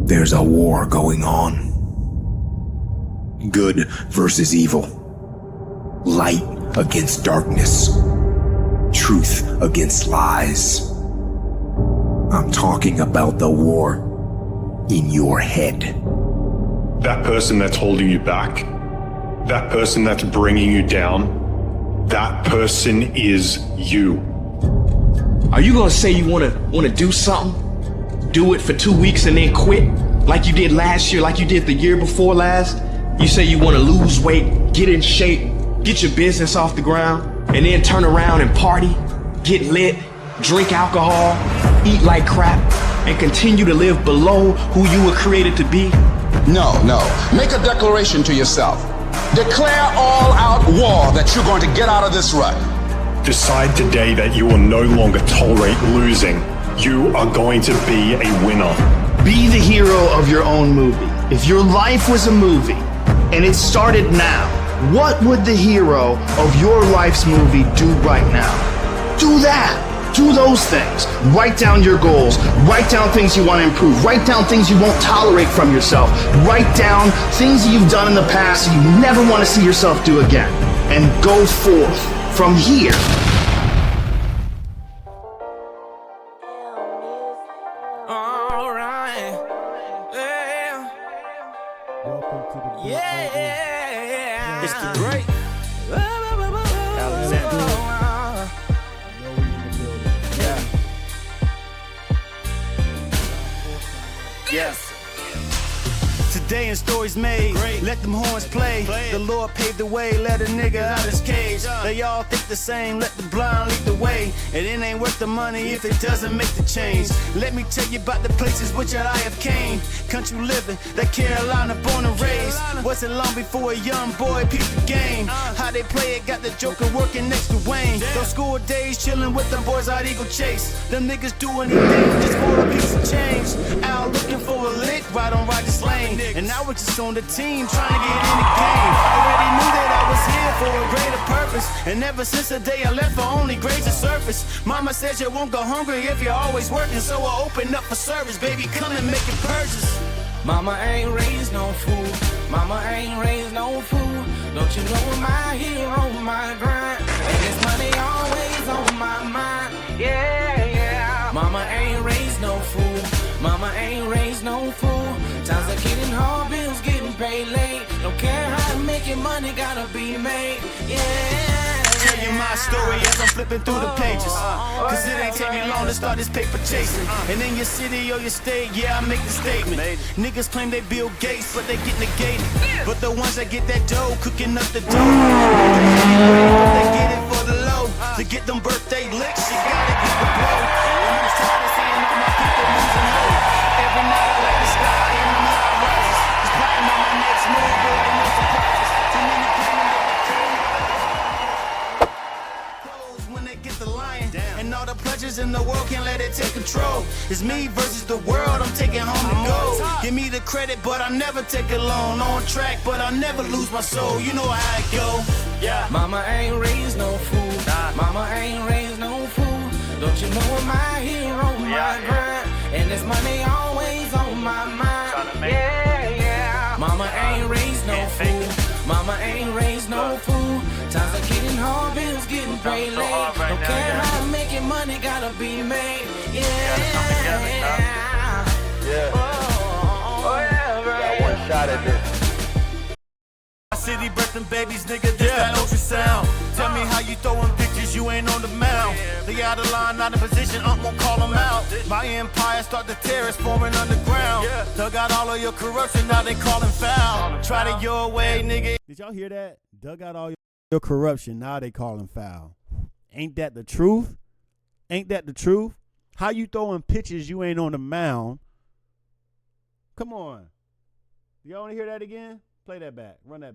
There's a war going on. Good versus evil. Light against darkness. Truth against lies. I'm talking about the war in your head. That person that's holding you back, that person that's bringing you down, that person is you. Are you gonna say you wanna do something? Do it for 2 weeks and then quit? Like you did last year, like you did the year before last? You say you wanna lose weight, get in shape, get your business off the ground, and then turn around and party, get lit, drink alcohol, eat like crap, and continue to live below who you were created to be? No. Make a declaration to yourself. Declare all-out war that you're going to get out of this rut. Decide today that you will no longer tolerate losing. You are going to be a winner. Be the hero of your own movie. If your life was a movie and it started now, what would the hero of your life's movie do right now? Do that. Do those things. Write down your goals. Write down things you want to improve. Write down things you won't tolerate from yourself. Write down things that you've done in the past you never want to see yourself do again. And go forth from here. It's the great Yes. Today in stories made, let them horns play. The Lord paved the way, let a nigga out his cage. They all think the same, let the blind lead the way. And it ain't worth the money if it doesn't make the change. Let me tell you about the places which I have came. Country living, that Carolina born and raised. Wasn't long before a young boy peeped the game. How they play it, got the Joker working next to Wayne. Those school days chilling with them boys out Eagle Chase. Them niggas do anything just for a piece of change. Out looking for a lick right on Rogers Lane. And I was just on the team trying to get in the game. Already knew that I was here for a greater purpose. And ever since the day I left for only graze the surface. Mama says you won't go hungry if you're always working. So I open up for service, baby, come and make it purchase. Mama ain't raised no fool. Mama ain't raised no fool. Don't you know I'm out here on my grind? And this money always on my mind. Yeah. Mama ain't raised no fool. Mama ain't raised no fool. Times are getting hard, bills getting paid late. Don't care how to make it, money gotta be made. Yeah. Tell you my story as I'm flipping through the pages. Cause it ain't take me long to start this paper chasing. And in your city or your state, yeah, I make the statement. Niggas claim they Bill Gates, but they get negated. But the ones that get that dough, cooking up the dough. But they get it for the low. To get them birthday licks, you gotta get the blow. And I'm tired of seeing all my people losing hope. Every night I like the sky and the moon rises. Just plotting on my next move, boy, no surprises. Too many claiming that when they get the lion. And all the pleasures in the world can't let it take control. It's me versus the world, I'm taking home the gold. Give me the credit, but I never take it long. On track, but I never lose my soul. You know how it go. Yeah. Mama ain't raised no fool. Mama ain't raised no fool. Don't you know I'm out here on my grind? And this money always on my mind. Yeah. Mama ain't raised no fool. Mama ain't raised no fool. Times are getting hard, bills getting paid late. Don't care how to make it, money gotta be made. Yeah. One shot at this. City birthing babies, nigga, this that ultrasound. Tell me how you throwing pictures, you ain't on the mound. They out of line, out of position, won't call them out. My empire start the terrorists forming underground. Dug out all of your corruption, now they calling foul. Tried it your way, nigga. Did y'all hear that? Dug out all your corruption, now they calling foul. Ain't that the truth? Ain't that the truth? How you throwing pitches, you ain't on the mound? Come on. Y'all want to hear that again? Play that back. Run that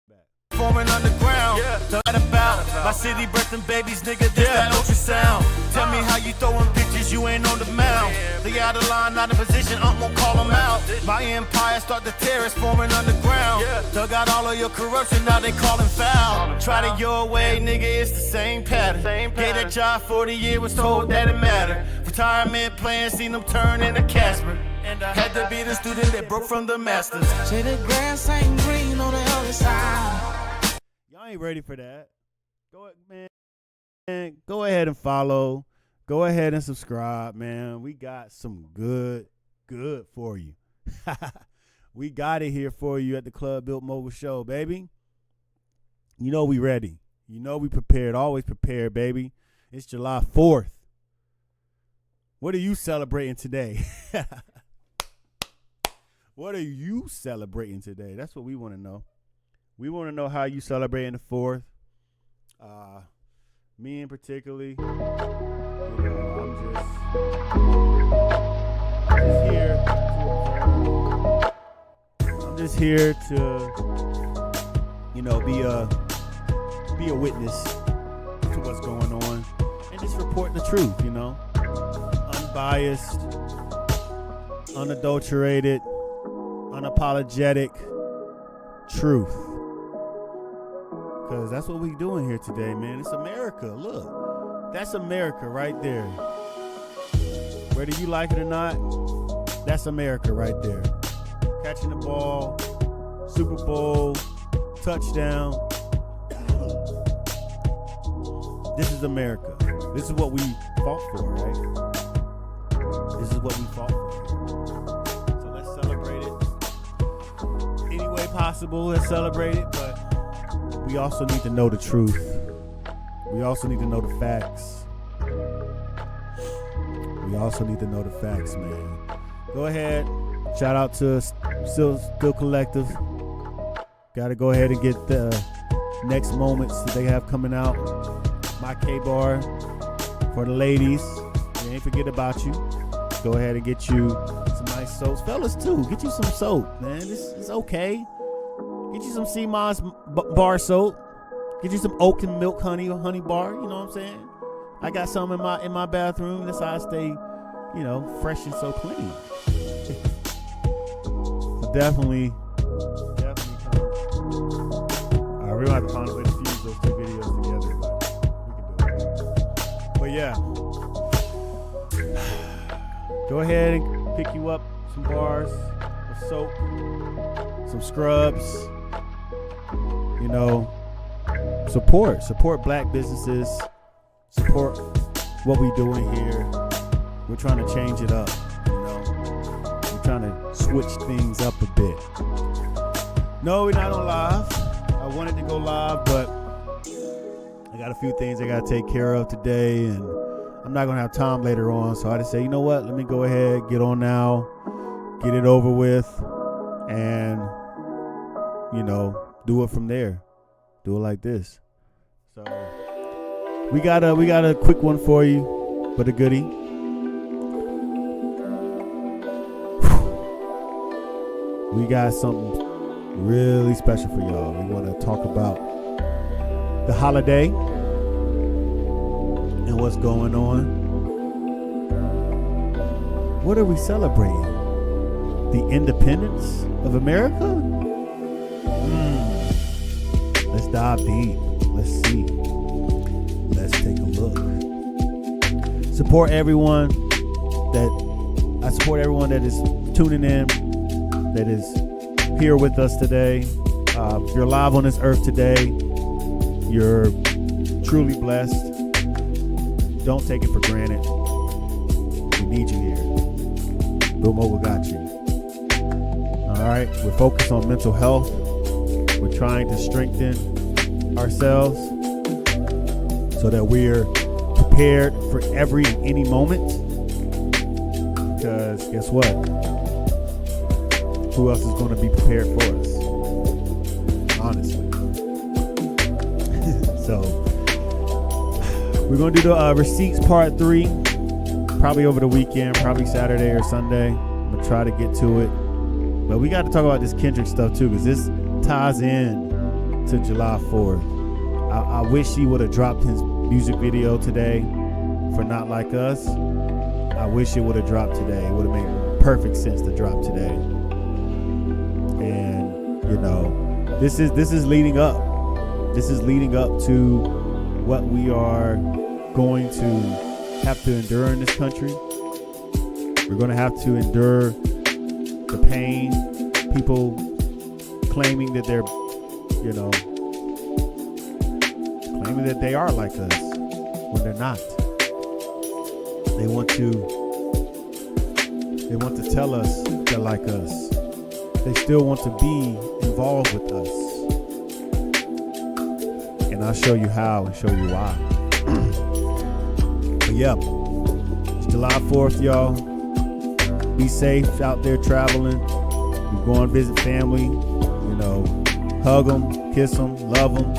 back. forming underground. Thought about my city birthing babies, nigga, this that ultrasound. Tell me how you throwing pitches, you ain't on the mound. They out of line, not in position, won't call them out. My empire start the terrorists forming underground. Dug out all of your corruption, now they calling foul. Tried it your way, nigga, it's the same pattern. Get a job 40 years, was told that it mattered. Retirement plan, seen them turn into Casper. And I had to be the student that broke from the masters. Say the grass ain't green on the other side. Y'all ain't ready for that. Go ahead, man. Go ahead and follow. Go ahead and subscribe, man. We got some good for you. We got it here for you at the Club Built Mogul Show, baby. You know we ready. You know we prepared. Always prepared, baby. It's July 4th. What are you celebrating today? What are you celebrating today? That's what we want to know. We want to know how you celebrating the 4th. Me in particularly, you know, I'm just here to, you know, be a witness to what's going on and just report the truth, you know, unbiased, unadulterated, unapologetic truth. Because that's what we doing here today, man. It's America. Look, that's America right there. Whether you like it or not, that's America right there. Catching the ball, Super Bowl, touchdown. This is America. This is what we fought for, right? This is what we fought for. So let's celebrate it any way possible. Let's celebrate it, but we also need to know the truth. We also need to know the facts. We also need to know the facts, man. Go ahead. Shout out to Still Collective. Got to go ahead and get the next moments that they have coming out. My K-Bar for the ladies. We ain't forget about you. Go ahead and get you some nice soaps. Fellas, too. Get you some soap, man. This is okay. Get you some Sea Moss bar soap. Get you some oat and milk honey bar. You know what I'm saying? I got some in my bathroom. That's how I stay, you know, fresh and so clean. So definitely come. We're gonna have to find a way to fuse those two videos together, but we can do it. But yeah, go ahead and pick you up some bars of soap, some scrubs. You know, support black businesses, support what we doing here. We're trying to change it up, you know. We're trying to switch things up a bit. No, we're not on live. I wanted to go live, but I got a few things I got to take care of today, and I'm not going to have time later on. So I just say, you know what? Let me go ahead, get on now, get it over with, and, you know, do it from there. Do it like this. So we got a quick one for you, but a goodie. We got something really special for y'all. We want to talk about the holiday and what's going on. What are we celebrating? The independence of America? Let's dive deep. Let's see. Let's take a look. I support everyone that is tuning in, that is here with us today. If you're alive on this earth today, you're truly blessed. Don't take it for granted. We need you here. Bill Mogul got you. All right, we're focused on mental health. We're trying to strengthen ourselves so that we're prepared for every and any moment. Because guess what? Who else is going to be prepared for us? Honestly. So we're going to do the receipts part 3, probably over the weekend, probably Saturday or Sunday. I'm going to try to get to it. But we got to talk about this Kendrick stuff too, because this ties in to July 4th. I wish he would have dropped his music video today for Not Like Us. I wish it would have dropped today. It would have made perfect sense to drop today. And you know, this is leading up. This is leading up to what we are going to have to endure in this country. We're going to have to endure the pain, people claiming that they're, you know, claiming that they are like us when they're not. They want to tell us they're like us. They still want to be involved with us. And I'll show you how and show you why. But yeah, it's July 4th, y'all. Be safe out there traveling. You go and visit family. You know, hug them, kiss them, love them.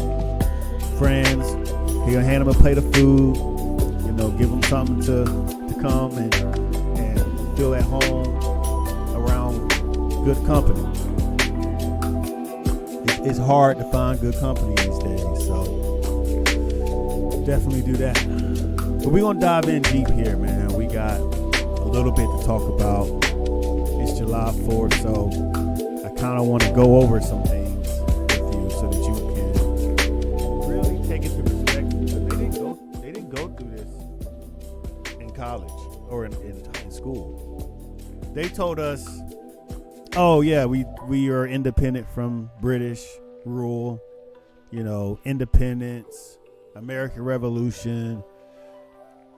Friends. You're gonna hand them a plate of food. You know, give them something to come and feel at home around good company. It's hard to find good company these days, so definitely do that. But we're gonna dive in deep here, man. We got a little bit to talk about. It's July 4th, so I kind of want to go over some things with you so that you can really take it to perspective. Because they didn't go through this in college or in school. They told us, oh yeah, we are independent from British rule, you know, independence, American Revolution,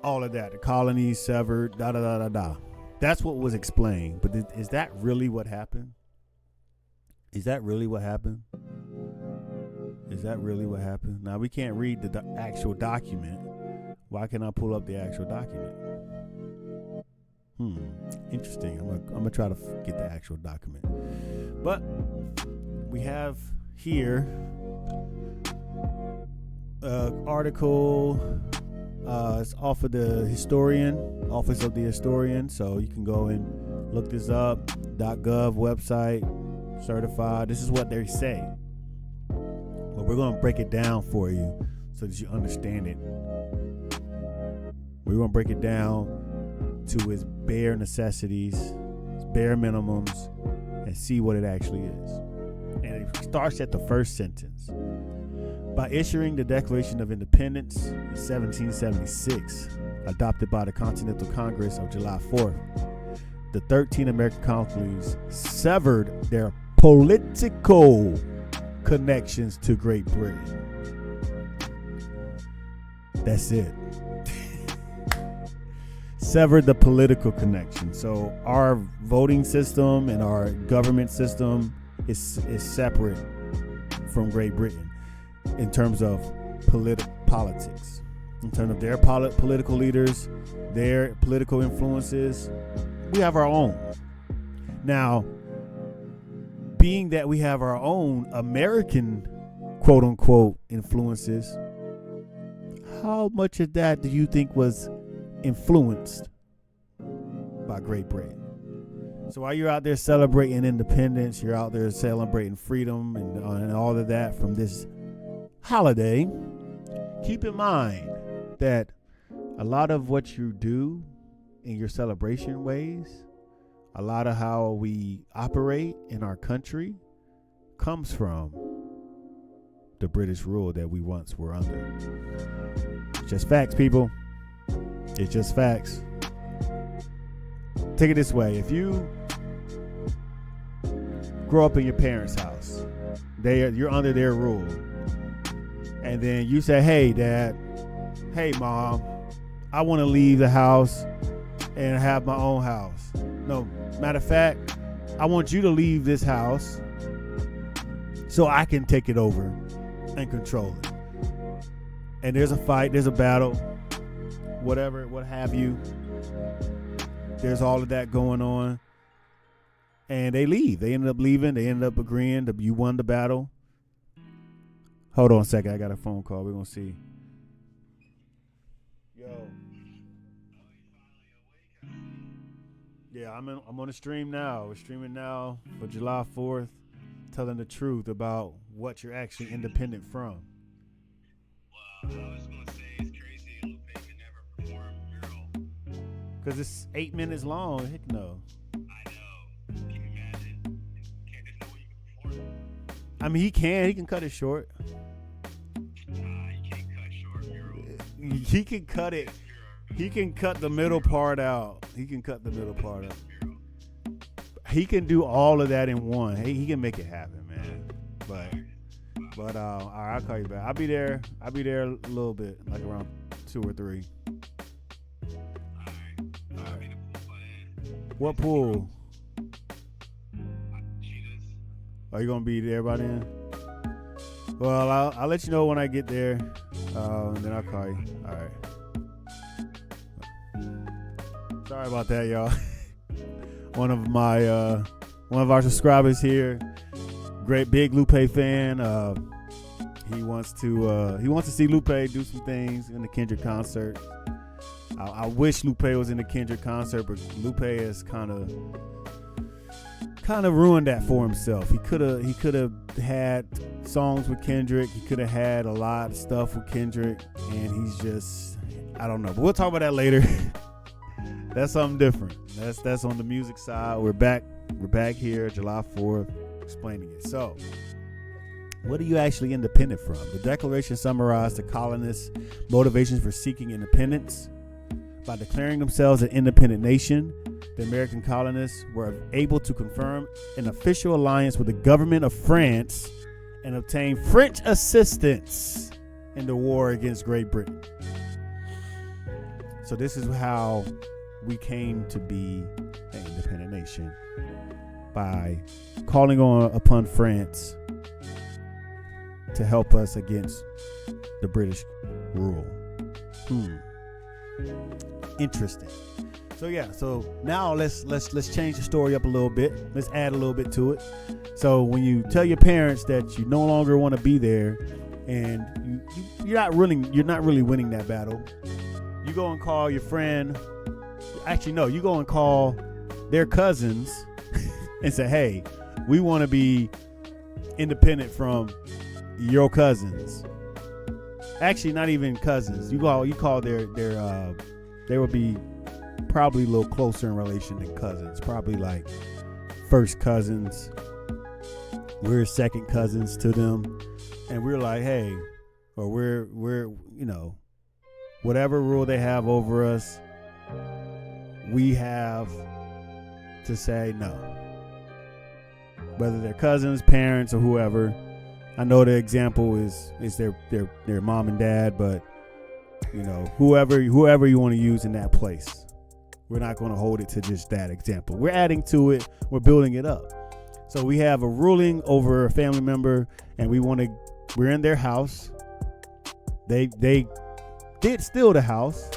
all of that. The colonies severed, da da da da da. That's what was explained. But is that really what happened? Is that really what happened? Is that really what happened? Now we can't read the actual document. Why can't I pull up the actual document? Interesting. I'm gonna try to get the actual document. But we have here article. It's off of the Office of the Historian. So you can go and look this up. .gov website, certified. This is what they say. But we're gonna break it down for you so that you understand it. We're gonna break it down to its bare necessities, its bare minimums, and see what it actually is. And it starts at the first sentence. By issuing the Declaration of Independence in 1776, adopted by the Continental Congress of July 4th, the 13 American colonies severed their political connections to Great Britain. That's it. Severed the political connection. So our voting system and our government system is separate from Great Britain in terms of politics, in terms of their political leaders, their political influences. We have our own. Now, being that we have our own American quote unquote influences, how much of that do you think was influenced by Great Britain? So while you're out there celebrating independence, you're out there celebrating freedom and all of that from this holiday, keep in mind that a lot of what you do in your celebration ways, a lot of how we operate in our country comes from the British rule that we once were under. It's just facts, people. It's just facts. Take it this way. If you grow up in your parents' house, you're under their rule, and then you say, hey, Dad, hey, Mom, I want to leave the house and have my own house. No, matter of fact, I want you to leave this house so I can take it over and control it. And there's a fight, there's a battle, whatever, what have you. There's all of that going on. And they leave. They ended up leaving. They ended up agreeing that you won the battle. Hold on a second. I got a phone call. We're going to see. Yo. Yeah, I'm on the stream now. We're streaming now for July 4th, telling the truth about what you're actually independent from. Well, I was gonna say it's crazy Lupe can never perform Mural. Because it's 8 minutes long. Heck no. I know. Can you imagine? Can't there's no way you can perform it. I mean, he can cut it short. You can't cut short Mural. He can cut it. He can cut the middle part out. He can cut the middle part out. He can do all of that in one. He can make it happen, man. But all right, I'll call you back. I'll be there a little bit, like around 2 or 3. All right. I'll be the pool by then. What pool? Cheetahs. Are you gonna be there by then? Well, I'll let you know when I get there, and then I'll call you. All right. Sorry about that, y'all. One of our subscribers here, great big Lupe fan. He wants to see Lupe do some things in the Kendrick concert. I wish Lupe was in the Kendrick concert, but Lupe has kind of ruined that for himself. He could have had songs with Kendrick. He could have had a lot of stuff with Kendrick, and he's just, I don't know. But we'll talk about that later. That's something different. That's on the music side. We're back here July 4th explaining it. So, what are you actually independent from? The Declaration summarized the colonists' motivations for seeking independence. By declaring themselves an independent nation, the American colonists were able to confirm an official alliance with the government of France and obtain French assistance in the war against Great Britain. So this is how we came to be an independent nation, by calling upon France to help us against the British rule. Interesting. So now let's change the story up a little bit. Let's add a little bit to it. So when you tell your parents that you no longer want to be there, and you're not really winning that battle, you go and call your friend. Actually, no, you go and call their cousins and say, hey, we want to be independent from your cousins. Actually, not even cousins. You call their they would be probably a little closer in relation than cousins. Probably like first cousins. We're second cousins to them. And we're like, hey, or we're whatever rule they have over us, we have to say no. Whether they're cousins, parents, or whoever. I know the example is their mom and dad, but whoever you want to use in that place. We're not going to hold it to just that example. We're adding to it. We're building it up. So we have a ruling over a family member, and we're in their house. They did steal the house.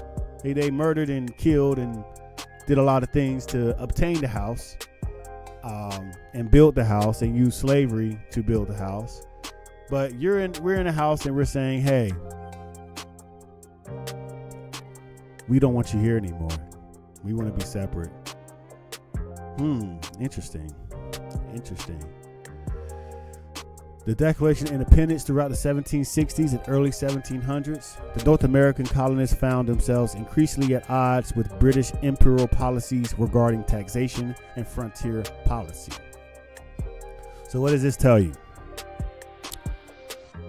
They murdered and killed and did a lot of things to obtain the house, and built the house, and used slavery to build the house. But we're in a house, and we're saying, hey, we don't want you here anymore. We want to be separate. Interesting. The Declaration of Independence throughout the 1760s and early 1700s, the North American colonists found themselves increasingly at odds with British imperial policies regarding taxation and frontier policy. So what does this tell you?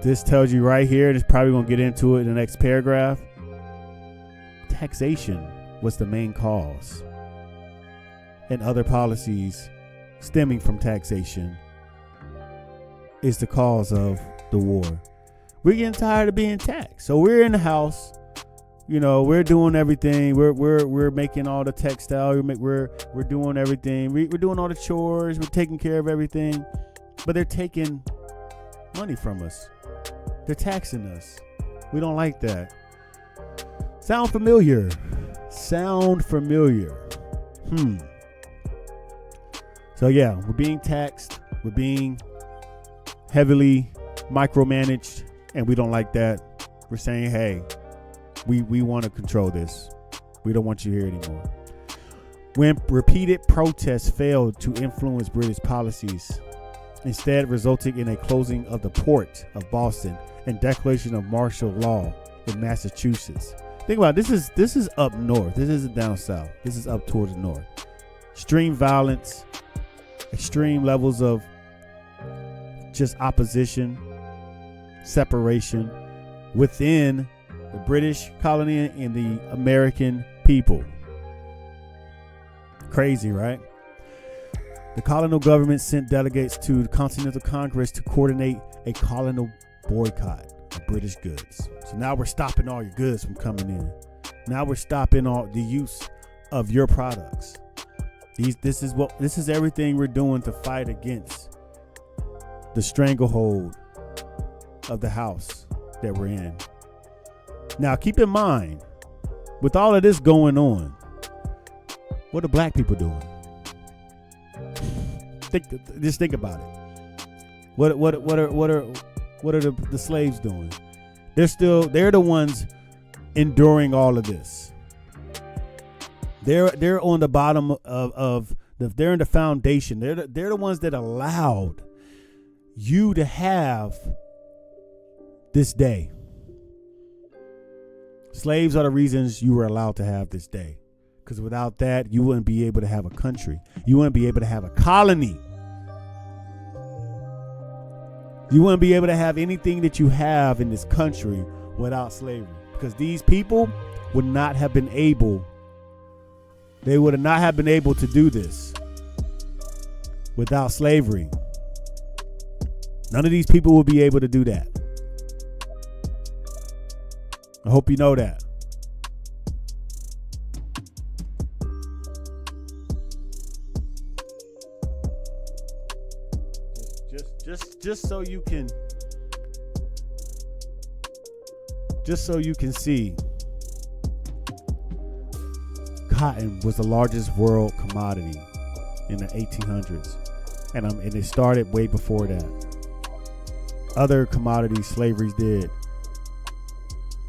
This tells you right here, and it's probably going to get into it in the next paragraph. Taxation was the main cause, and other policies stemming from taxation is the cause of the war. We're getting tired of being taxed. So we're in the house, we're doing everything. We're making all the textile. We're doing everything. We're doing all the chores. We're taking care of everything. But they're taking money from us. They're taxing us. We don't like that. Sound familiar? So yeah, we're being taxed. We're being heavily micromanaged, and we don't like that. We're saying, hey, we want to control this. We don't want you here anymore. When repeated protests failed to influence British policies, instead resulting in a closing of the port of Boston and declaration of martial law in Massachusetts. Think about it, this is up north. This isn't down south. This is up towards the north. Extreme violence, extreme levels of just opposition, separation within the British colony and the American people. Crazy, right? The colonial government sent delegates to the Continental Congress to coordinate a colonial boycott of British goods. So now we're stopping all your goods from coming in. Now we're stopping all the use of your products. This is everything we're doing to fight against the stranglehold of the house that we're in. Now keep in mind, with all of this going on, what are black people doing? Just think about it. What are the slaves doing? They're the ones enduring all of this. They're on the bottom they're in the foundation. They're the ones that allowed you to have this day. Slaves are the reasons you were allowed to have this day. Because without that, you wouldn't be able to have a country. You wouldn't be able to have a colony. You wouldn't be able to have anything that you have in this country without slavery. Because these people would not have been able, they would not have been able to do this without slavery. None of these people will be able to do that. I hope you know that. Just so you can see, cotton was the largest world commodity in the 1800s, and it started way before that. Other commodities slavery did.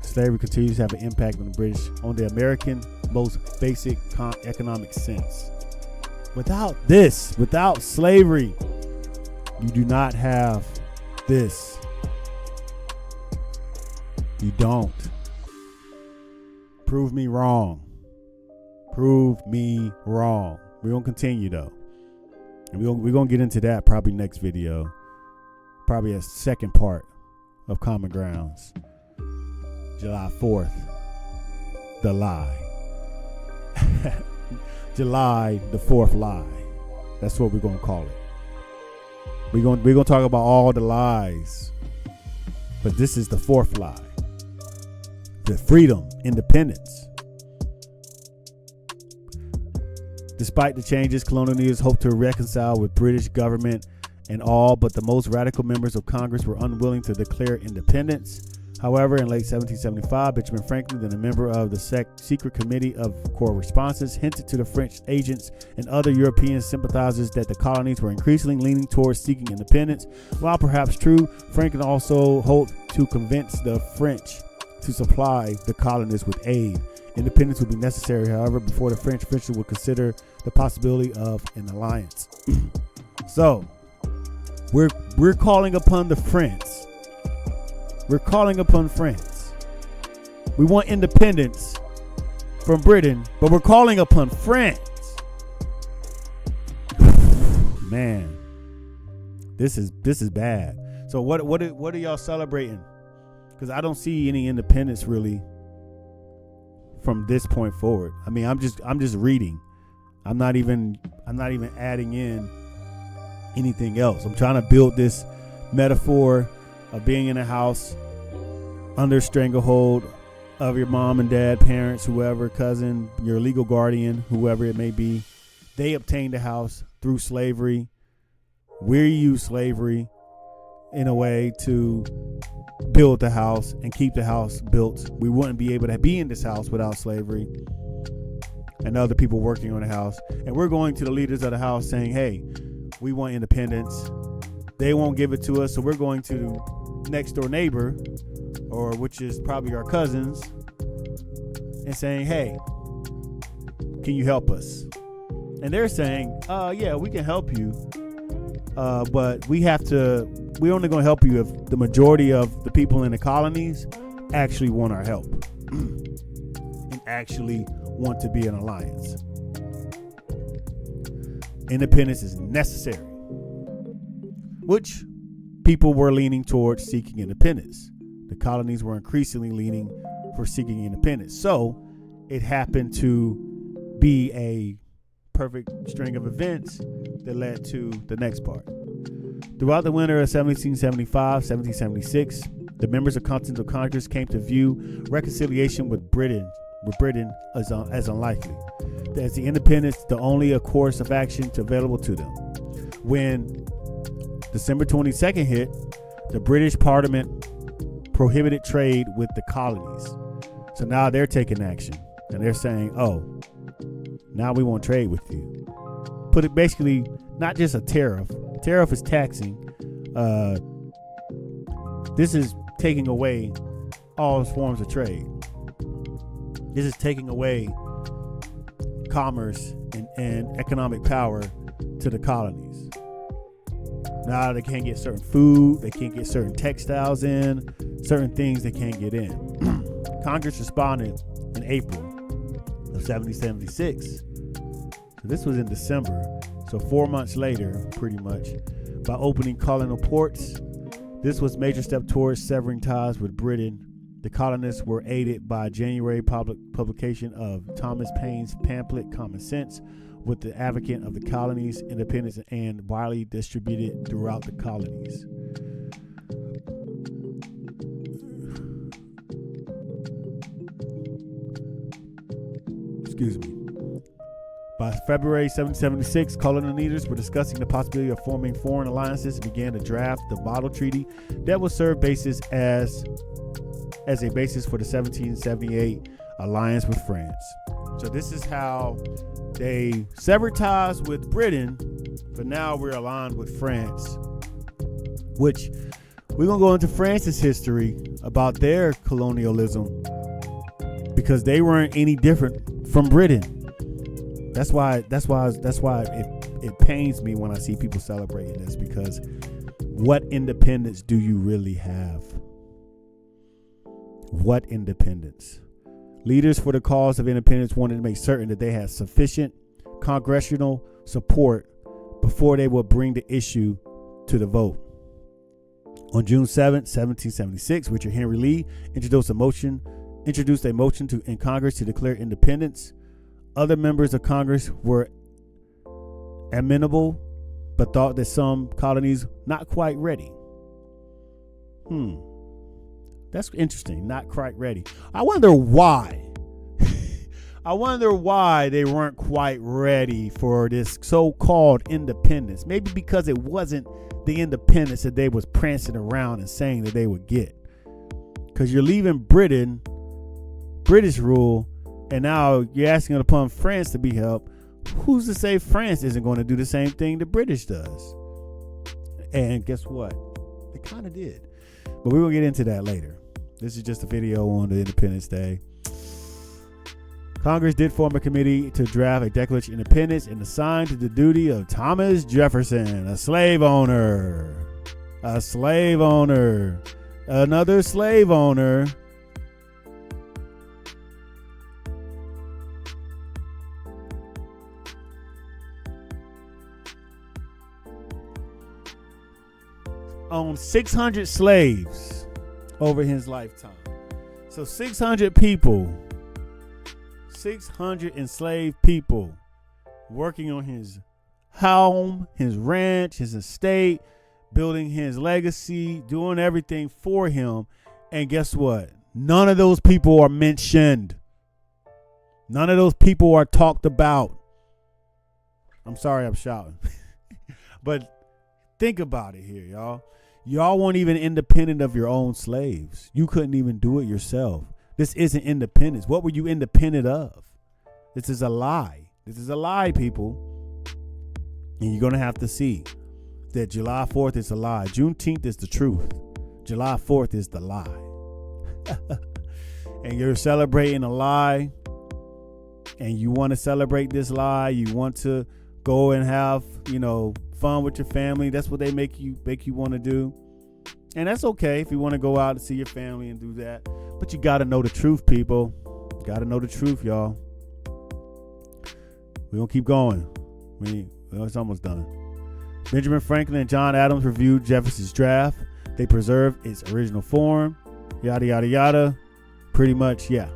Slavery continues to have an impact on the American most basic economic sense. Without slavery, you do not have this. You don't. Prove me wrong. Prove me wrong. We're going to continue though. And we're going to get into that probably next video. Probably a second part of Common Grounds. July 4th. The lie. July the 4th lie. That's what we're going to call it. We're going to talk about all the lies. But this is the fourth lie. The freedom, independence. Despite the changes, colonial leaders hoped to reconcile with British government and all, but the most radical members of Congress were unwilling to declare independence. However, in late 1775, Benjamin Franklin, then a member of the Secret Committee of Correspondence, hinted to the French agents and other European sympathizers that the colonies were increasingly leaning towards seeking independence. While perhaps true, Franklin also hoped to convince the French to supply the colonists with aid. Independence would be necessary, however, before the French officials would consider the possibility of an alliance. So, we're calling upon the French. We're calling upon France. We want independence from Britain, but we're calling upon France. Man, this is bad. So what are y'all celebrating? Because I don't see any independence really from this point forward. I mean, I'm just reading. I'm not even adding in anything else. I'm trying to build this metaphor of being in a house under stranglehold of your mom and dad, parents, whoever, cousin, your legal guardian, whoever it may be. They obtained a house through slavery. We use slavery in a way to build the house and keep the house built. We wouldn't be able to be in this house without slavery and other people working on the house. And we're going to the leaders of the house saying, hey, we want independence. They won't give it to us, so we're going to next door neighbor, or which is probably our cousins, and saying, hey, can you help us? And they're saying, yeah, we can help you, But we're only going to help you if the majority of the people in the colonies actually want our help and actually want to be an alliance. Independence is necessary, which people were leaning towards seeking independence. The colonies were increasingly leaning for seeking independence. So it happened to be a perfect string of events that led to the next part. Throughout the winter of 1775, 1776, the members of Continental Congress came to view reconciliation with Britain as unlikely, as the independence the only course of action available to them. When December 22nd hit, the British Parliament prohibited trade with the colonies. So now they're taking action and they're saying, oh, now we won't trade with you. Put it basically, not just a tariff. Tariff is taxing. This is taking away all forms of trade. This is taking away commerce and economic power to the colonies. Now they can't get certain food, they can't get certain textiles in, certain things they can't get in. Congress responded in April of 1776. So this was in December. So 4 months later, pretty much, by opening colonial ports. This was a major step towards severing ties with Britain. The colonists were aided by January publication of Thomas Paine's pamphlet Common Sense, with the advocate of the colonies' independence and widely distributed throughout the colonies. Excuse me. By February 1776, colonial leaders were discussing the possibility of forming foreign alliances and began to draft the model treaty that would serve basis as a basis for the 1778 alliance with France. So this is how they severed ties with Britain, but now we're aligned with France, which we're going to go into France's history about their colonialism, because they weren't any different from Britain. That's why it pains me when I see people celebrating this, because what independence do you really have? What independence? Leaders for the cause of independence wanted to make certain that they had sufficient congressional support before they would bring the issue to the vote. On June 7, 1776, Richard Henry Lee introduced a motion in Congress to declare independence. Other members of Congress were amenable, but thought that some colonies not quite ready. That's interesting. Not quite ready. I wonder why. I wonder why they weren't quite ready for this so-called independence. Maybe because it wasn't the independence that they was prancing around and saying that they would get. Because you're leaving Britain, British rule, and now you're asking upon France to be helped. Who's to say France isn't going to do the same thing the British does? And guess what? They kind of did. But we're going to get into that later. This is just a video on the Independence Day. Congress did form a committee to draft a Declaration of Independence and assigned to the duty of Thomas Jefferson, a slave owner. Another slave owner. Owned 600 slaves over his lifetime. So 600 people, 600 enslaved people working on his home, his ranch, his estate, building his legacy, doing everything for him. And guess what? None of those people are mentioned. None of those people are talked about. I'm sorry I'm shouting. But think about it here, y'all. Y'all weren't even independent of your own slaves. You couldn't even do it yourself. This isn't independence. What were you independent of? This is a lie. This is a lie, people. And you're going to have to see that July 4th is a lie. Juneteenth is the truth. July 4th is the lie. And you're celebrating a lie. And you want to celebrate this lie. You want to go and have, fun with your family. That's what they make you want to do. And that's okay if you want to go out and see your family and do that. But you got to know the truth, people. You got to know the truth, y'all. We're going to keep going. It's almost done. Benjamin Franklin and John Adams reviewed Jefferson's draft. They preserved its original form. Yada, yada, yada. Pretty much, yeah.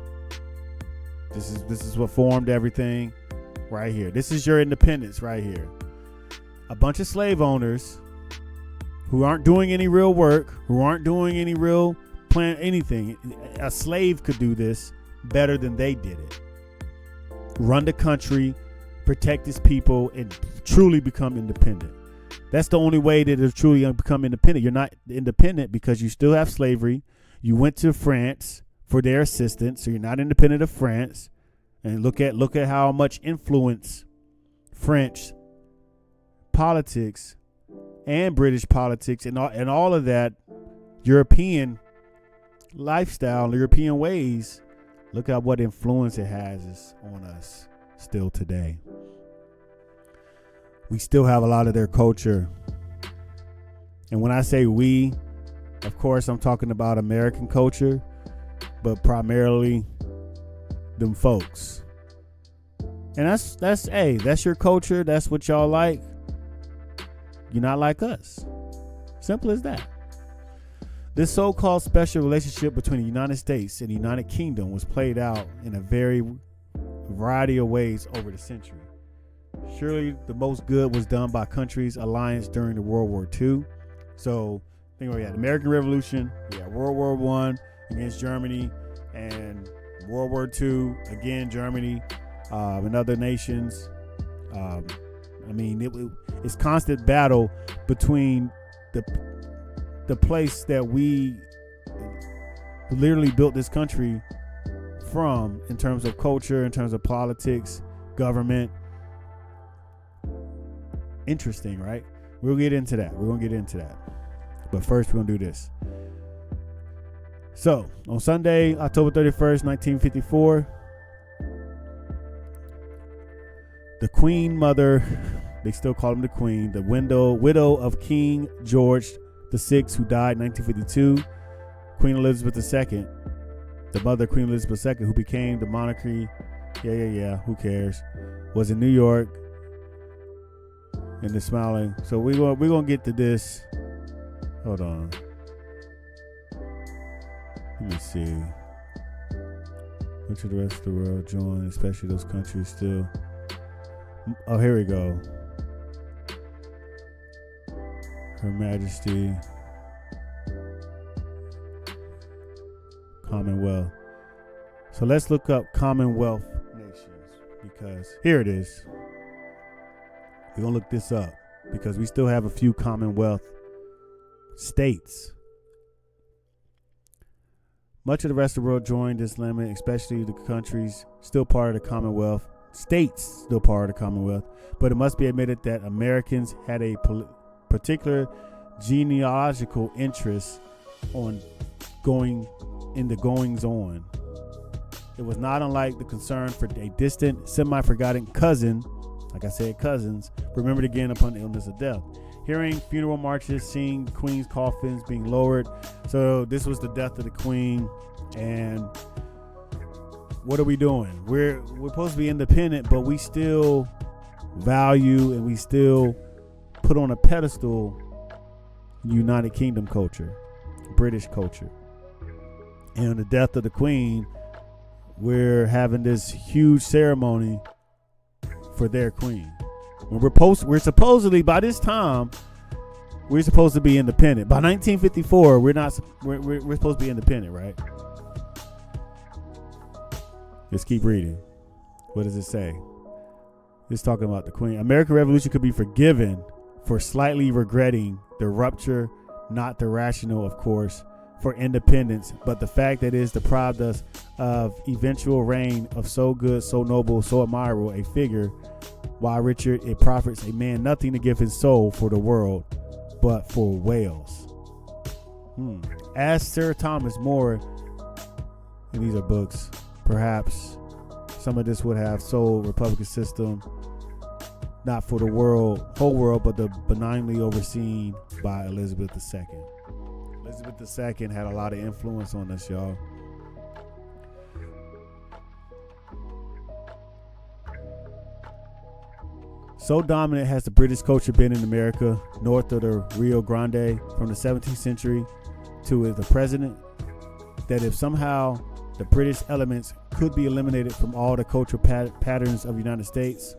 This is what formed everything right here. This is your independence right here. A bunch of slave owners who aren't doing any real work, who aren't doing any real plan, anything. A slave could do this better than they did it. Run the country, protect his people, and truly become independent. That's the only way that it'll truly become independent. You're not independent because you still have slavery. You went to France for their assistance, so you're not independent of France. And look at how much influence French politics and British politics and all of that European lifestyle, European ways. Look at what influence it has on us still today. We still have a lot of their culture. And when I say we, of course, I'm talking about American culture, but primarily them folks. And that's your culture. That's what y'all like. You're not like us. Simple as that. This so-called special relationship between the United States and the United Kingdom was played out in a variety of ways over the century. Surely the most good was done by countries' alliance during the World War II. So think about it. The American Revolution, World War I against Germany, and World War II again, Germany and other nations. It's constant battle between the place that we literally built this country from in terms of culture, in terms of politics, government. Interesting, right? We'll get into that. We're going to get into that. But first, we're going to do this. So, on Sunday, October 31st, 1954, the Queen Mother, they still call him the Queen, the widow of King George VI, who died in 1952, Queen Elizabeth II, the mother of Queen Elizabeth II, who became the monarchy, who cares, was in New York, and they're smiling. So we're gonna get to this. Hold on. Let me see. Which of the rest of the world joined, especially those countries still. Oh, here we go. Her Majesty, Commonwealth. So let's look up Commonwealth nations, because here it is. We're going to look this up because we still have a few Commonwealth states. Much of the rest of the world joined this limit, especially the countries still part of the Commonwealth, states still part of the Commonwealth, but it must be admitted that Americans had a particular genealogical interest on goings on. It was not unlike the concern for a distant, semi-forgotten cousin, like I said, cousins, remembered again upon the illness of death. Hearing funeral marches, seeing the Queen's coffins being lowered. So this was the death of the Queen. And what are we doing? We're supposed to be independent, but we still value and we still put on a pedestal United Kingdom culture, British culture. And on the death of the Queen, we're having this huge ceremony for their queen. When we're supposedly, by this time, we're supposed to be independent. By 1954, we're supposed to be independent, right? Let's keep reading. What does it say? It's talking about the Queen. American Revolution could be forgiven for slightly regretting the rupture, not the rational, of course, for independence, but the fact that it has deprived us of eventual reign of so good, so noble, so admirable a figure, while Richard, it profits a man nothing to give his soul for the world, but for Wales. Ask Sir Thomas More, and these are books, perhaps some of this would have sold Republican system, not for the whole world, but the benignly overseen by Elizabeth II. Elizabeth II had a lot of influence on us, y'all. So dominant has the British culture been in America, north of the Rio Grande, from the 17th century to the present, that if somehow the British elements could be eliminated from all the cultural patterns of the United States,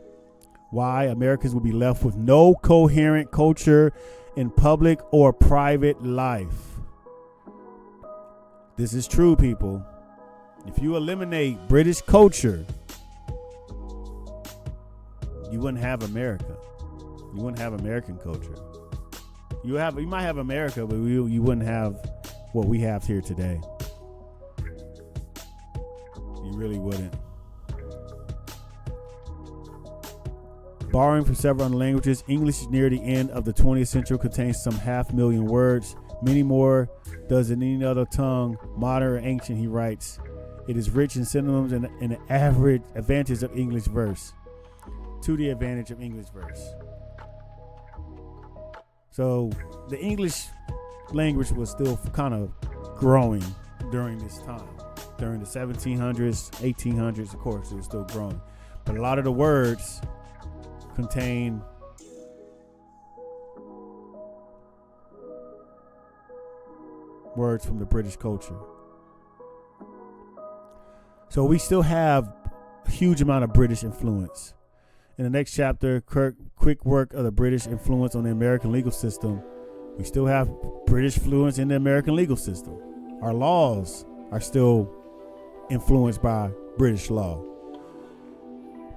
why Americans would be left with no coherent culture in public or private life. This is true, people. If you eliminate British culture, you wouldn't have America. You wouldn't have American culture. You might have America, but you wouldn't have what we have here today. You really wouldn't. Borrowing from several other languages, English near the end of the 20th century contains some 500,000 words. Many more does in any other tongue, modern or ancient, he writes. It is rich in synonyms and the average advantage of English verse. To the advantage of English verse. So the English language was still kind of growing during this time. During the 1700s, 1800s, of course, it was still growing. But a lot of the words contain words from the British culture. So we still have a huge amount of British influence. In the next chapter, quick work of the British influence on the American legal system. We still have British influence in the American legal system. Our laws are still influenced by British law.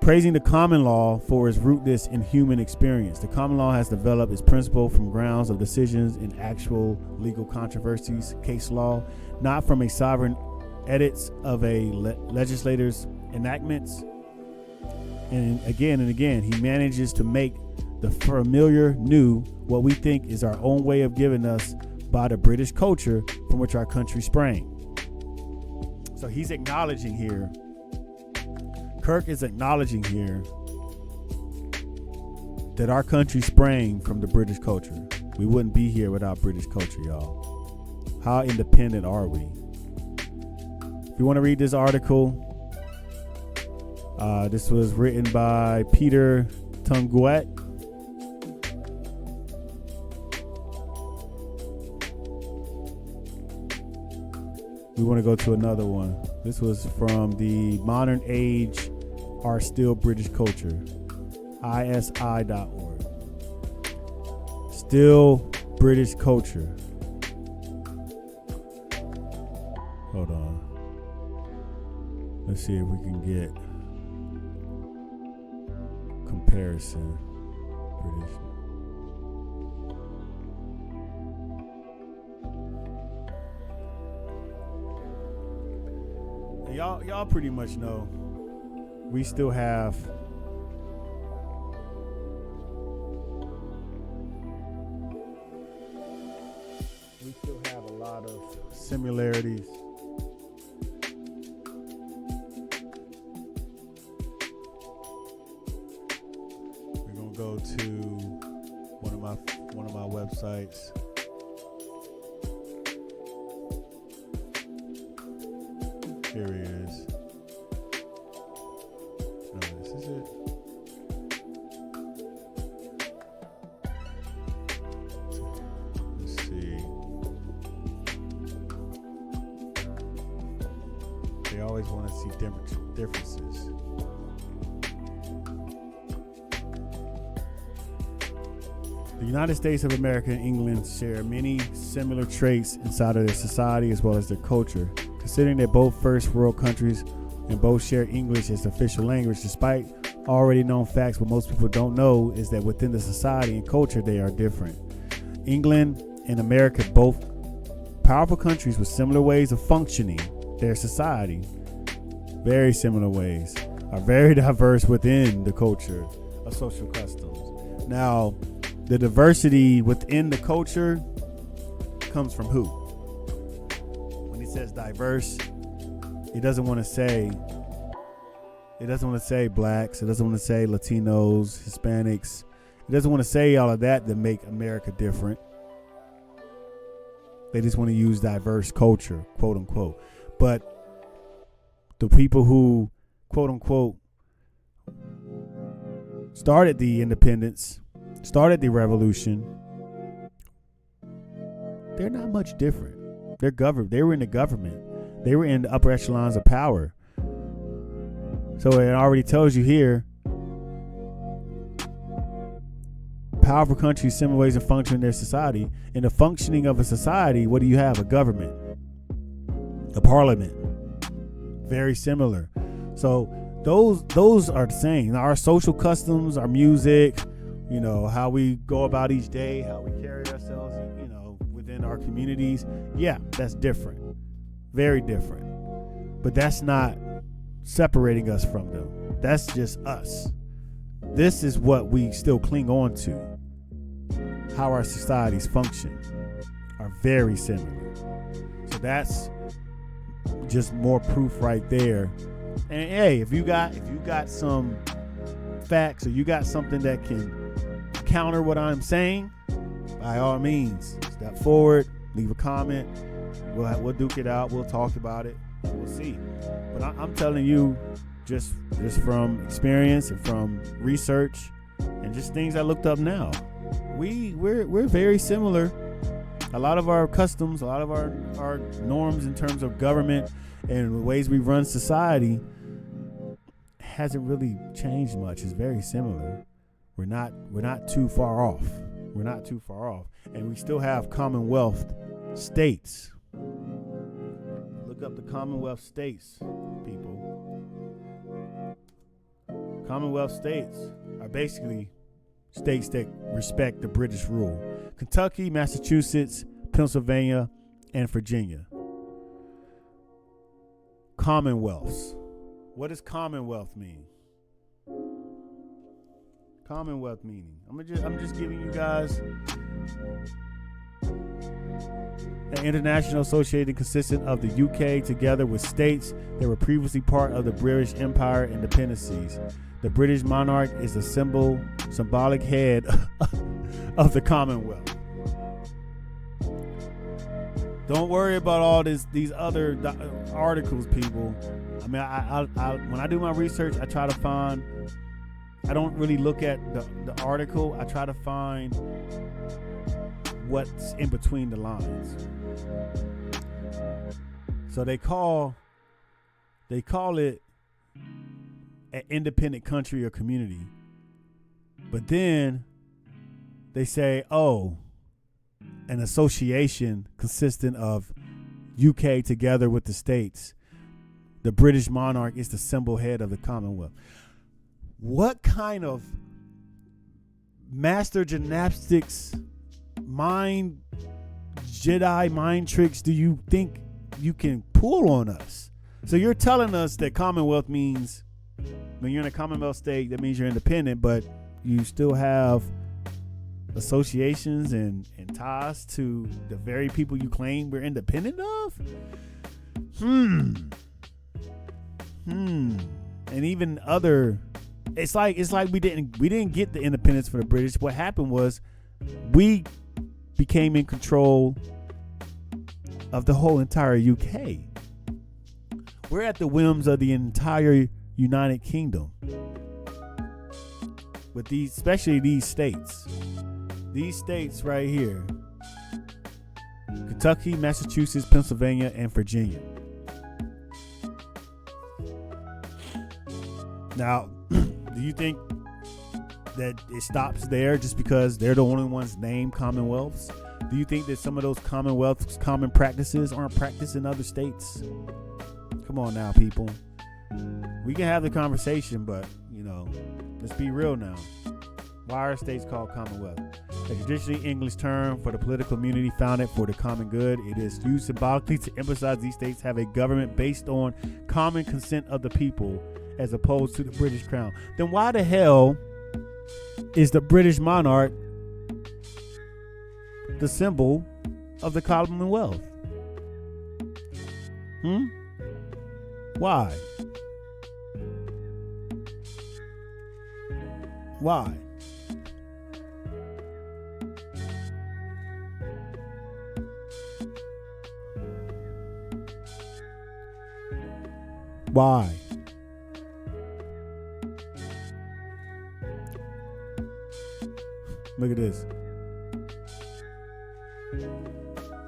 Praising the common law for its rootedness in human experience. The common law has developed its principle from grounds of decisions in actual legal controversies, case law, not from a sovereign edicts of a legislator's enactments. And again, he manages to make the familiar new, what we think is our own way of giving us by the British culture from which our country sprang. So he's acknowledging here, Kirk is acknowledging here that our country sprang from the British culture. We wouldn't be here without British culture, y'all. How independent are we? If you want to read this article, this was written by Peter Tunguet. We want to go to another one. This was from the Modern Age Are Still British Culture, ISI.org. Still British Culture. Hold on. Let's see if we can get comparison. British. Y'all pretty much know we still have a lot of similarities. We're gonna go to one of my websites. Here he is. No, this is it. Let's see. They always want to see differences. The United States of America and England share many similar traits inside of their society as well as their culture. Considering that both first world countries and both share English as the official language, despite already known facts, what most people don't know is that within the society and culture, they are different. England and America, both powerful countries with similar ways of functioning, their society, very similar ways, are very diverse within the culture of social customs. Now, the diversity within the culture comes from who? When he says diverse, he doesn't want to say It doesn't want to say blacks. It doesn't want to say Latinos, Hispanics. It doesn't want to say all of that make America different. They just want to use diverse culture, quote unquote. But the people who, quote unquote, started the independence, started the revolution, they're not much different. They were in the government. They were in the upper echelons of power. So it already tells you here, powerful countries, similar ways of functioning in their society. In the functioning of a society, what do you have? A government, a parliament. Very similar. So those are the same. Our social customs, our music, how we go about each day, how we carry ourselves, within our communities. Yeah, that's different. Very different. But that's not separating us from them. That's just us. This is what we still cling on to. How our societies function are very similar. So that's just more proof right there. And hey, if you got some facts or you got something that can counter what I'm saying, by all means, step forward, leave a comment. We'll duke it out. We'll talk about it. We'll see. But I'm telling you, just from experience and from research and just things I looked up now, we're very similar. A lot of our customs, a lot of our norms in terms of government and the ways we run society hasn't really changed much. It's very similar. We're not too far off. We're not too far off. And we still have Commonwealth states. Look up the Commonwealth states, people. Commonwealth states are basically states that respect the British rule. Kentucky, Massachusetts, Pennsylvania, and Virginia. Commonwealths. What does Commonwealth mean? Commonwealth meaning. I'm just giving you guys an international association consistent of the UK together with states that were previously part of the British Empire and dependencies. The British monarch is the symbolic head of the Commonwealth. Don't worry about all these other articles, people. I mean, I when I do my research, I try to find. I don't really look at the article. I try to find what's in between the lines. So they call it an independent country or community. But then they say, an association consisting of UK together with the states. The British monarch is the symbol head of the Commonwealth. What kind of master gymnastics, Jedi mind tricks do you think you can pull on us? So you're telling us that Commonwealth means when you're in a Commonwealth state, that means you're independent, but you still have associations and ties to the very people you claim we're independent of? And even other, it's like we didn't get the independence for the British. What happened was we became in control of the whole entire UK. We're at the whims of the entire United Kingdom. With especially these states. These states right here. Kentucky, Massachusetts, Pennsylvania, and Virginia. Now, do you think that it stops there just because they're the only ones named Commonwealths? Do you think that some of those Commonwealths' common practices aren't practiced in other states? Come on now, people. We can have the conversation, but, let's be real now. Why are states called Commonwealth? A traditionally English term for the political community founded for the common good. It is used symbolically to emphasize these states have a government based on common consent of the people as opposed to the British crown. Then why the hell is the British monarch the symbol of the Commonwealth? Why? Why? Why? Look at this.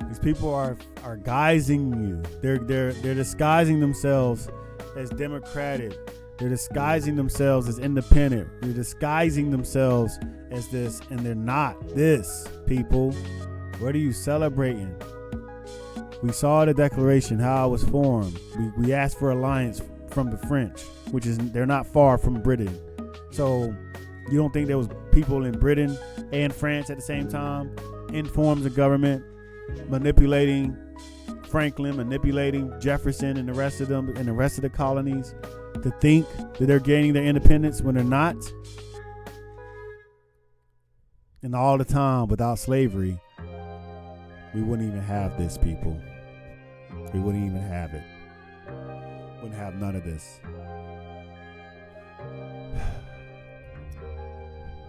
These people are guising you. They're disguising themselves as democratic. They're disguising themselves as independent. They're disguising themselves as this, and they're not this, people. What are you celebrating? We saw the Declaration, how it was formed. We asked for alliance from the French, which is, they're not far from Britain. So you don't think there was people in Britain and France at the same time in forms of government manipulating Franklin, manipulating Jefferson and the rest of them and the rest of the colonies to think that they're gaining their independence when they're not? And all the time without slavery, we wouldn't even have this, people. We wouldn't even have it. Wouldn't have none of this.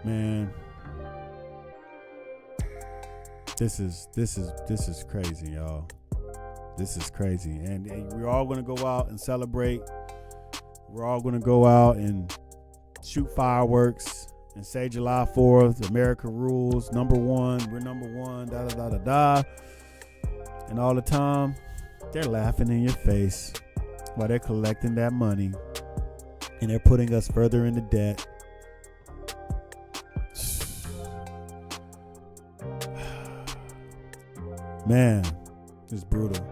Man, this is crazy, y'all. This is crazy, and we're all gonna go out and celebrate. We're all gonna go out and shoot fireworks and say July 4th, America rules, number one, we're number one, da da da da da. And all the time, they're laughing in your face while they're collecting that money, and they're putting us further into debt. Man, it's brutal.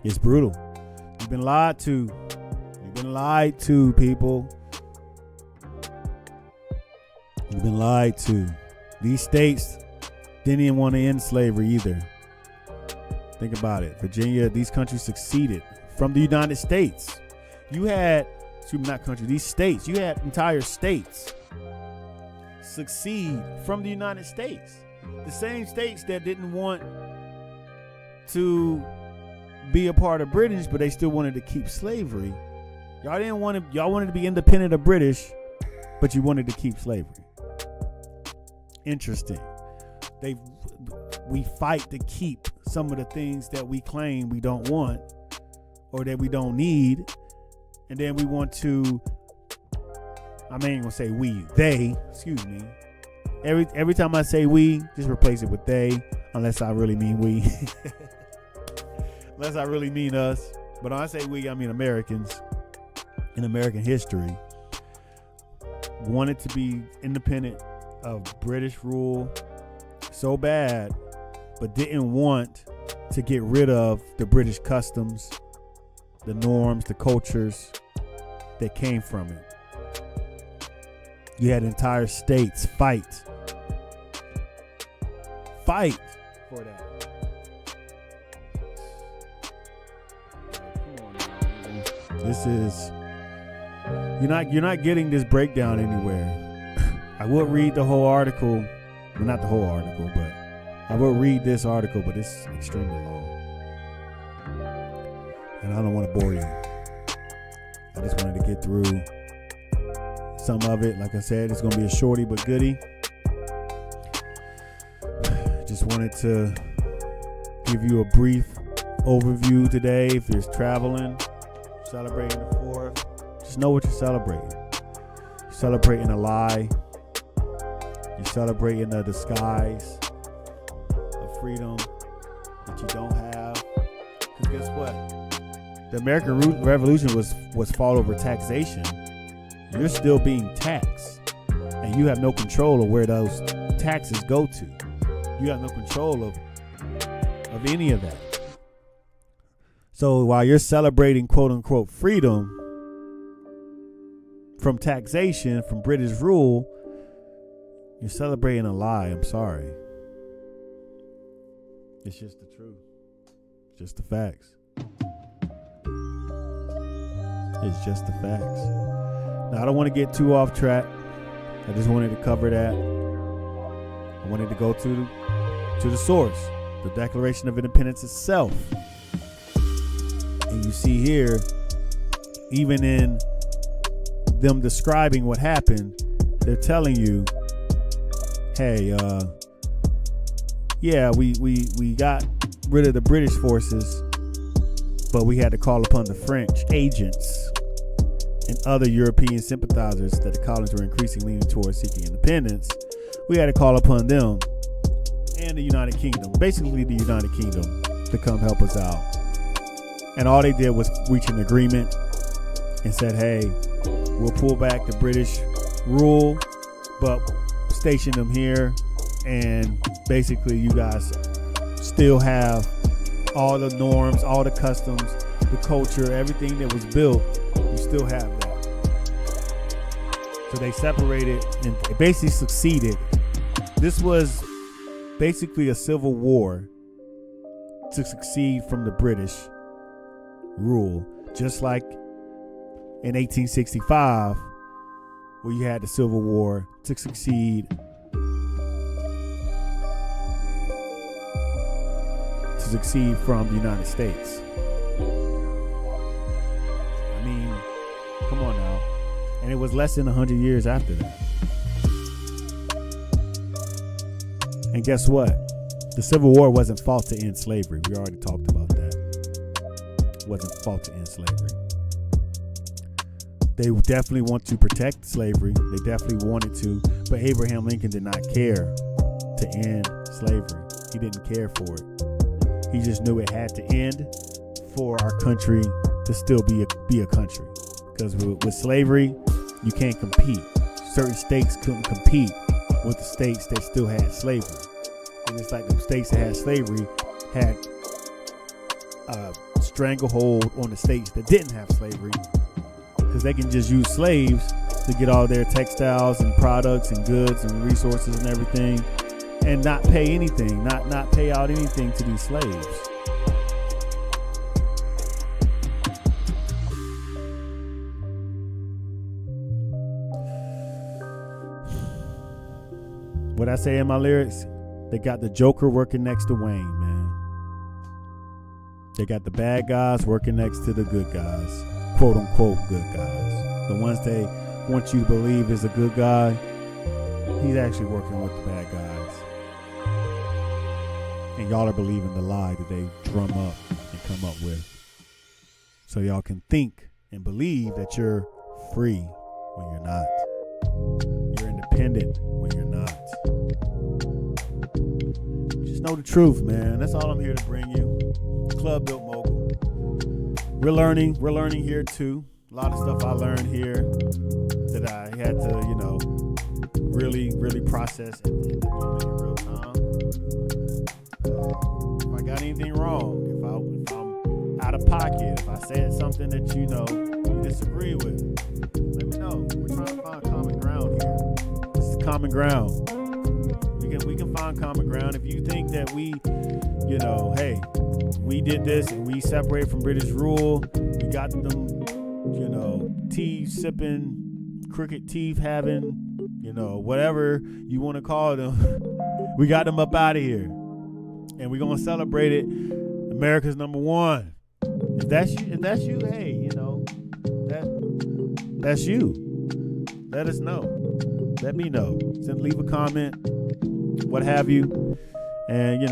It's brutal. You've been lied to. You've been lied to, people. You've been lied to. These states didn't even want to end slavery either. Think about it. Virginia, these countries succeeded from the United States. You had, not countries, these states, you had entire states succeed from the United States. The same states that didn't want to be a part of British, but they still wanted to keep slavery. Y'all wanted to be independent of British, but you wanted to keep slavery. Interesting. We fight to keep some of the things that we claim we don't want or that we don't need, and then we want to, I ain't gonna say they, excuse me. Every time I say we, just replace it with they, unless I really mean we. Unless I really mean us. But when I say we, I mean Americans in American history wanted to be independent of British rule so bad, but didn't want to get rid of the British customs, the norms, the cultures that came from it. You had entire states fight for that. This is, you're not getting this breakdown anywhere. I will read the whole article, well, not the whole article, but I will read this article, but it's extremely long, and I don't want to bore you. I just wanted to get through some of it. Like I said, it's gonna be a shorty but goodie. Just wanted to give you a brief overview today. If you're traveling, celebrating the 4th, just know what you're celebrating. You're celebrating a lie. You're celebrating a disguise of freedom that you don't have. Because guess what? The American Revolution was fought over taxation. You're still being taxed, and you have no control of where those taxes go to. You have no control of any of that. So while you're celebrating quote unquote freedom from taxation, from British rule, you're celebrating a lie. I'm sorry. It's just the truth. Just the facts. It's just the facts. Now, I don't want to get too off track. I just wanted to cover that. I wanted to go to the source, the Declaration of Independence itself. And you see here, even in them describing what happened, they're telling you, hey, yeah, we got rid of the British forces, but we had to call upon the French agents and other European sympathizers that the colonies were increasingly leaning towards seeking independence. We had to call upon them and the United Kingdom, basically the United Kingdom, to come help us out. And all they did was reach an agreement and said, hey, we'll pull back the British rule, but station them here, and basically you guys still have all the norms, all the customs, the culture, everything that was built, you still have that. So they separated and they basically succeeded. This was basically a civil war to succeed from the British rule, just like in 1865, where you had the Civil War to succeed from the United States. I mean, come on now. And it was less than 100 years after that. And guess what? The Civil War wasn't fought to end slavery. We already talked about that. It wasn't fought to end slavery. They definitely want to protect slavery. They definitely wanted to, but Abraham Lincoln did not care to end slavery. He didn't care for it. He just knew it had to end for our country to still be a country. Because with slavery, you can't compete. Certain states couldn't compete with the states that still had slavery. And it's like the states that had slavery had a stranglehold on the states that didn't have slavery, because they can just use slaves to get all their textiles and products and goods and resources and everything, and not pay anything, not pay out anything to these slaves. What I say in my lyrics, they got the Joker working next to Wayne, man. They got the bad guys working next to the good guys, quote unquote good guys. The ones they want you to believe is a good guy, he's actually working with the bad guys. And y'all are believing the lie that they drum up and come up with. So y'all can think and believe that you're free when you're not. You're independent when you're not. Just know the truth, man. That's all I'm here to bring you. Club Built Mogul. We're learning here too. A lot of stuff I learned here that I had to, really process in real time. If I got anything wrong, if I'm out of pocket, if I said something that you disagree with, let me know. We're trying to find common ground here. This is common ground. We can find common ground. If you think that we did this and we separated from British rule, we got them, tea sipping, crooked teeth having, whatever you want to call them, we got them up out of here. And we're gonna celebrate it. America's number one. If that's you, hey, that's you. Let us know. Let me know. Leave a comment, what have you. And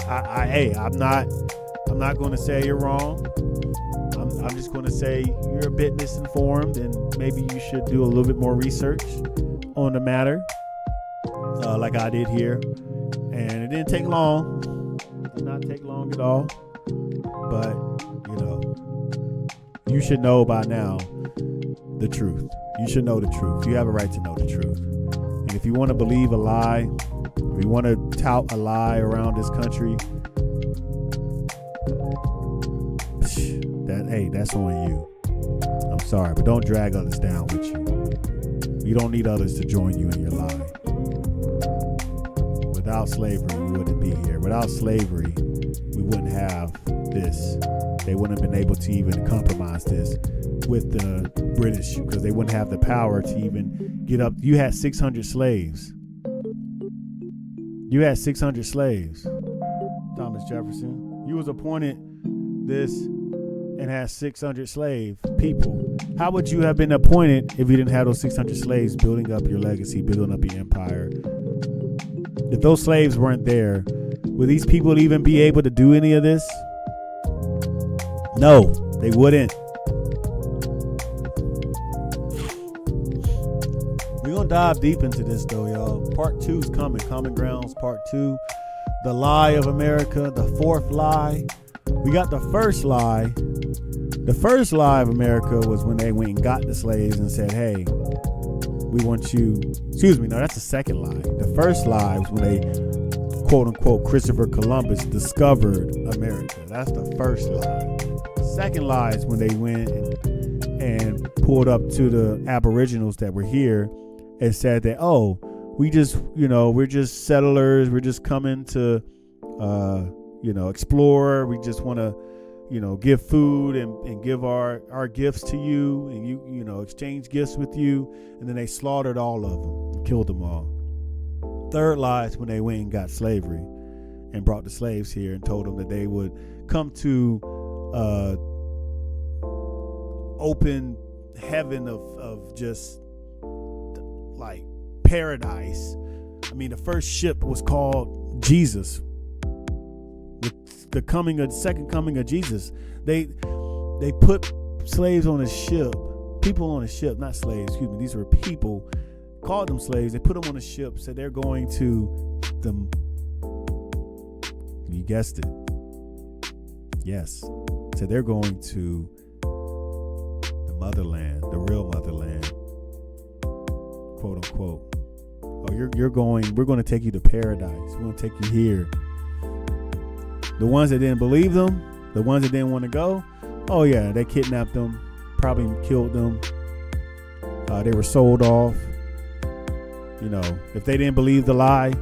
I'm not going to say you're wrong. I'm just going to say you're a bit misinformed, and maybe you should do a little bit more research on the matter, like I did here. And it didn't take long. It did not take long at all. But, you should know by now the truth. You should know the truth. You have a right to know the truth. And if you want to believe a lie, if you want to tout a lie around this country, that's on you. I'm sorry, but don't drag others down with you. You don't need others to join you in your lie. Without slavery, we wouldn't be here. Without slavery, we wouldn't have this. They wouldn't have been able to even compromise this with the British, because they wouldn't have the power to even get up. You had 600 slaves. Thomas Jefferson. You was appointed this and had 600 slave people. How would you have been appointed if you didn't have those 600 slaves building up your legacy, building up your empire? If those slaves weren't there, would these people even be able to do any of this? No, they wouldn't. We're going to dive deep into this though, y'all. Part 2 is coming. Common Grounds Part 2. The lie of America. The fourth lie. We got the first lie. The first lie of America was when they went and got the slaves and said, hey, we want you. Excuse me. No, that's the second lie. The first lie was when they, quote unquote, Christopher Columbus discovered America. That's the first lie. Second lie is when they went and pulled up to the Aboriginals that were here and said that, oh, we just, we're just settlers. We're just coming to, explore. We just want to, give food and give our gifts to you, and you exchange gifts with you. And then they slaughtered all of them and killed them all. Third lie is when they went and got slavery and brought the slaves here and told them that they would come to open heaven of just like paradise. I mean, the first ship was called Jesus. With the second coming of Jesus, they put slaves on a ship, people on a ship, not slaves, excuse me. These were people, called them slaves. They put them on a ship, said they're going to them. You guessed it. Yes. Said they're going to the motherland, the real motherland, quote unquote. Oh, we're going to take you to paradise. We're going to take you here. The ones that didn't believe them, the ones that didn't want to go, oh yeah, they kidnapped them, probably killed them. They were sold off. If they didn't believe the lie,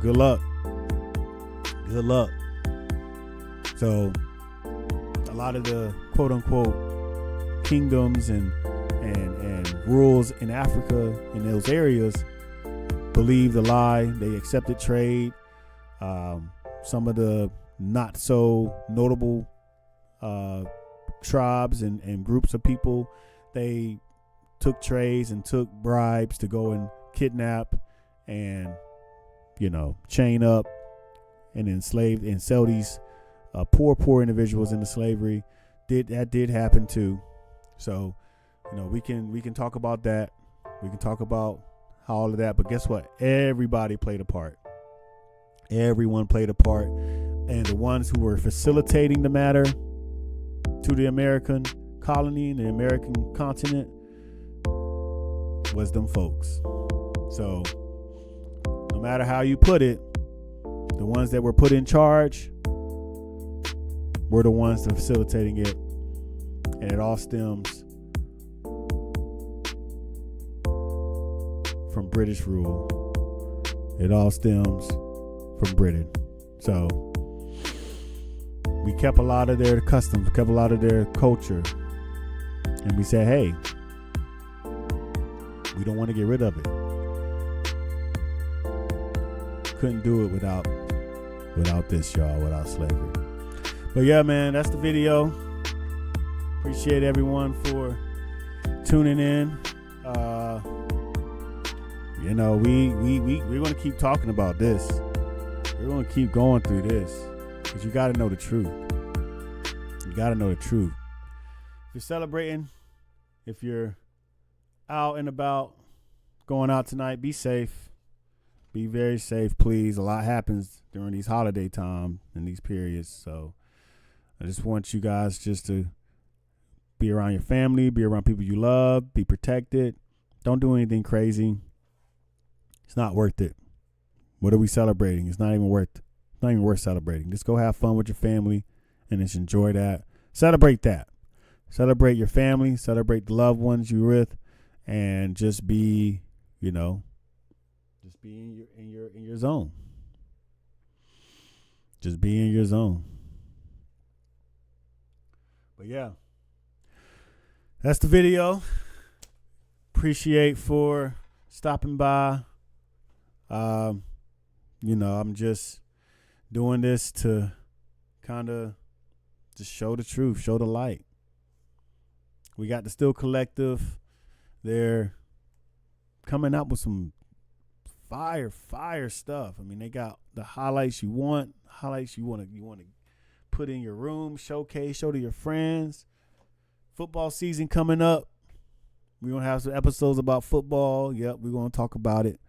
good luck. Good luck. So a lot of the quote unquote kingdoms and rules in Africa, in those areas, believed the lie. They accepted trade. Some of the not so notable tribes and groups of people, they took trades and took bribes to go and kidnap and chain up and enslave and sell these poor individuals into slavery. That did happen too. So we can talk about that. We can talk about all of that. But guess what? Everybody played a part. Everyone played a part. And the ones who were facilitating the matter to the American colony and the American continent was them folks. So no matter how you put it, the ones that were put in charge were the ones that facilitating it. And it all stems from British rule. It all stems from Britain. So we kept a lot of their customs, kept a lot of their culture, and we said, hey, we don't want to get rid of it. Couldn't do it without this, y'all, without slavery. But yeah, man, that's the video. Appreciate everyone for tuning in. We're gonna keep talking about this. We're gonna keep going through this because you got to know the truth. You got to know the truth. If you're celebrating, if you're out and about, going out tonight, be safe. Be very safe, please. A lot happens during these holiday time and these periods. So I just want you guys just to be around your family, be around people you love, be protected. Don't do anything crazy. It's not worth it. What are we celebrating? It's not even worth celebrating. Just go have fun with your family and just enjoy that. Celebrate that. Celebrate your family, celebrate the loved ones you're with, and just be, just be in your zone. Just be in your zone. But yeah, that's the video. Appreciate for stopping by. I'm just doing this to kind of to show the truth, show the light. We got the Still Collective. They're coming up with some fire stuff. I mean, they got the highlights you want to put in your room, showcase, show to your friends. Football season coming up. We're going to have some episodes about football. Yep, we're going to talk about it.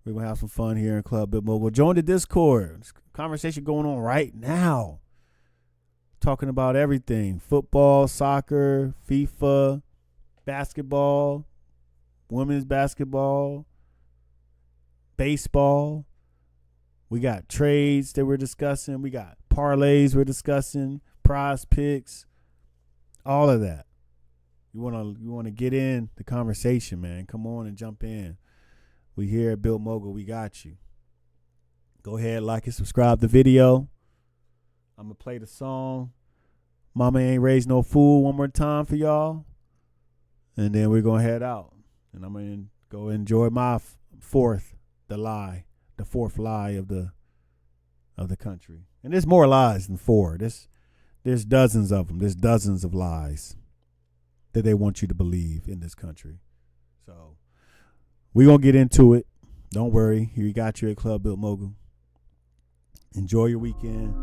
We're going to have some fun here in Club Bit Mobile. Join the Discord. There's a conversation going on right now. Talking about everything. Football, soccer, FIFA, basketball, women's basketball, baseball. We got trades that we're discussing. We got parlays we're discussing, prize picks, all of that. You want to get in the conversation, man. Come on and jump in. We here at Built Mogul. We got you. Go ahead, like and subscribe to the video. I'm going to play the song Mama Ain't Raised No Fool one more time for y'all. And then we're going to head out. And I'm going to go enjoy my fourth lie of the country. And there's more lies than four. There's dozens of them. There's dozens of lies that they want you to believe in this country. So we're going to get into it. Don't worry. Here you got you at Club Built Mogul. Enjoy your weekend.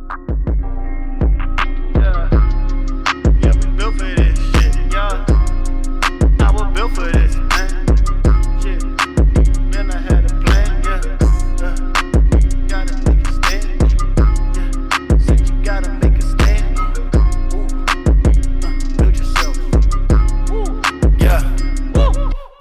Yeah, we built for this shit, yeah. I was built for this, man. Shit, man, I had a plan, yeah. Gotta make a stand, yeah. Said you gotta make a stand. Build yourself. Yeah.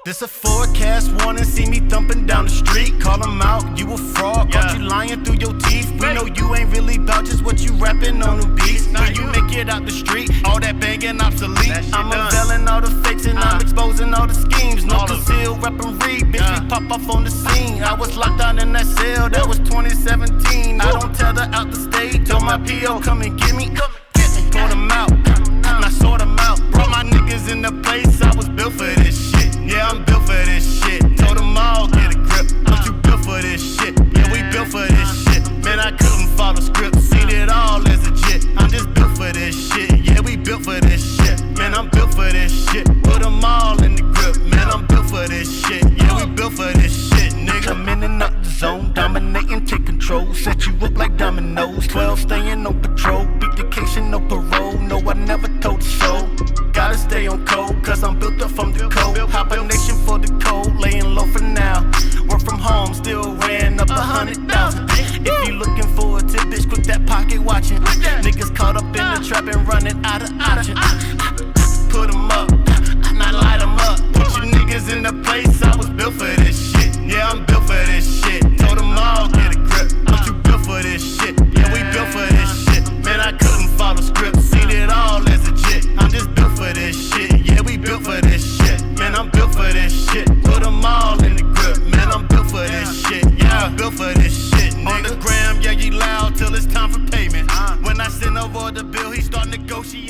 This a forecast warning, see me thumping down the street. Call them out, you a fraud, caught you lying through your teeth. We know you ain't really about just what you rapping on the beats. When you make it out the street, all that banging obsolete. I'm unveiling all the fakes and I'm exposing all the schemes. No conceal, rap and read, bitch, we pop off on the scene. I was locked down in that cell, that was 2017. I don't tell her out the state, told my PO come and get me. Pulled them out, I sort them out. Brought my niggas in the place, I was built for this shit. Yeah, I'm built for this shit. Told them all, get a grip. Don't you built for this shit? Yeah, we built for this shit. Man, I couldn't follow script. Seen it all as legit. I'm just built for this shit. Yeah, we built for this shit. Man, I'm built for this shit. Put them all in the grip. Man, I'm built for this shit. Yeah, we built for this shit, nigga. Come in and out the zone. Dominating, take control. Set you up like dominoes. 12 staying on patrol. Beat the case, no parole. No, I never told the show. Gotta stay on code, cause I'm built up from the cold. Hibernation for the cold, laying low for now. Work from home, still ran up 100,000. If you looking for a tip, bitch, quick that pocket watching. Niggas caught up in the trap and running out of options. Put them up, not light them up. Put you niggas in the place, I was built for this shit. Yeah, I'm built for this shit. Told them all, get a grip. Don't you built for this shit? Yeah, we built for this shit. Man, I couldn't follow script. Seen it all as legit. I'm just built for this shit. Yeah, we built for this shit. Man, I'm built for this shit. Put them all in the grip. Man, I'm built for this shit. Yeah, I'm built for this shit, nigga. On the gram, yeah, you loud till it's time for payment. When I send over the bill, he start negotiating.